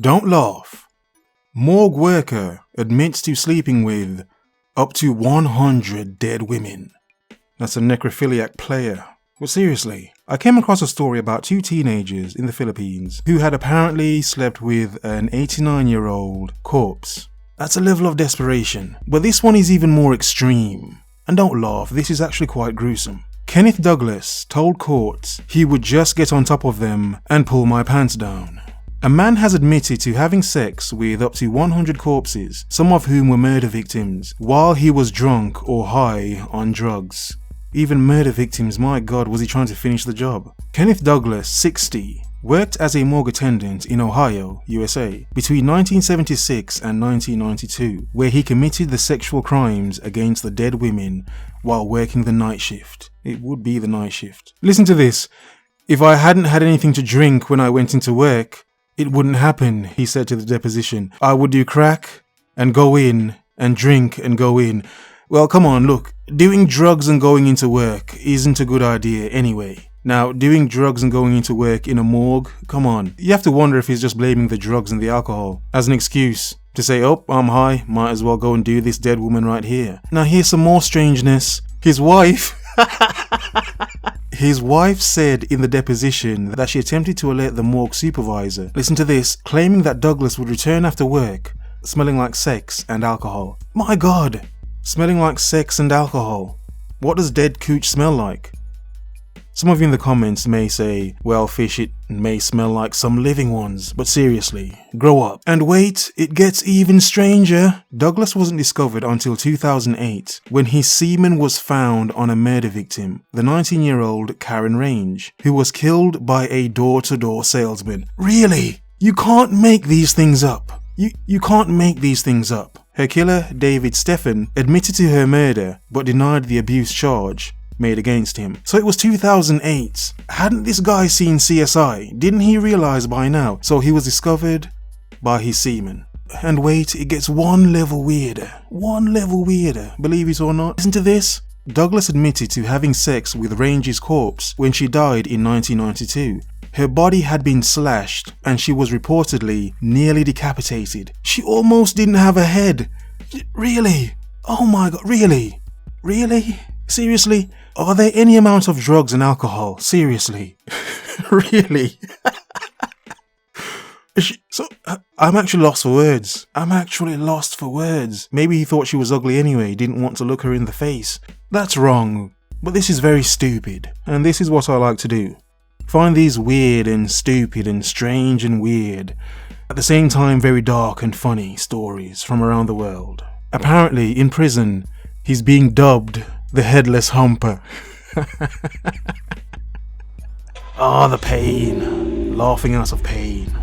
Don't laugh. Morgue worker admits to sleeping with up to 100 dead women. That's a necrophiliac player. But seriously, I came across a story about two teenagers in the Philippines who had apparently slept with an 89-year-old corpse. That's a level of desperation, but this one is even more extreme. And don't laugh, this is actually quite gruesome. Kenneth Douglas told court he would just get on top of them and pull my pants down. A man has admitted to having sex with up to 100 corpses, some of whom were murder victims, while he was drunk or high on drugs. Even murder victims, my god, was he trying to finish the job? Kenneth Douglas, 60, worked as a morgue attendant in Ohio, USA, between 1976 and 1992, where he committed the sexual crimes against the dead women while working the night shift. It would be the night shift. Listen to this. If I hadn't had anything to drink when I went into work, it wouldn't happen, he said to the deposition. I would do crack and go in and drink and go in. Well, come on, look, doing drugs and going into work isn't a good idea anyway. Now, doing drugs and going into work in a morgue, come on. You have to wonder if he's just blaming the drugs and the alcohol as an excuse to say, oh, I'm high, might as well go and do this dead woman right here. Now, here's some more strangeness. His wife said in the deposition that she attempted to alert the morgue supervisor. Listen to this, claiming that Douglas would return after work, smelling like sex and alcohol. My god, smelling like sex and alcohol. What does dead cooch smell like? Some of you in the comments may say, well, fish, it may smell like some living ones, but seriously, grow up. And wait, it gets even stranger. Douglas wasn't discovered until 2008, when his semen was found on a murder victim, the 19-year-old Karen Range, who was killed by a door-to-door salesman. Really? You can't make these things up. You can't make these things up. Her killer, David Stephan, admitted to her murder, but denied the abuse charge made against him. So it was 2008. Hadn't this guy seen CSI? Didn't he realize by now? So he was discovered by his semen. And wait, it gets one level weirder. One level weirder, believe it or not. Listen to this. Douglas admitted to having sex with Range's corpse when she died in 1992. Her body had been slashed and she was reportedly nearly decapitated. She almost didn't have a head. Really? Oh my god, really? Really? Seriously? Are there any amount of drugs and alcohol? Seriously? Really? So, I'm actually lost for words. Maybe he thought she was ugly anyway, didn't want to look her in the face. That's wrong. But this is very stupid. And this is what I like to do. Find these weird and stupid and strange and weird, at the same time very dark and funny stories from around the world. Apparently, in prison, he's being dubbed the Headless Humper. Ah, the pain. Laughing out of pain.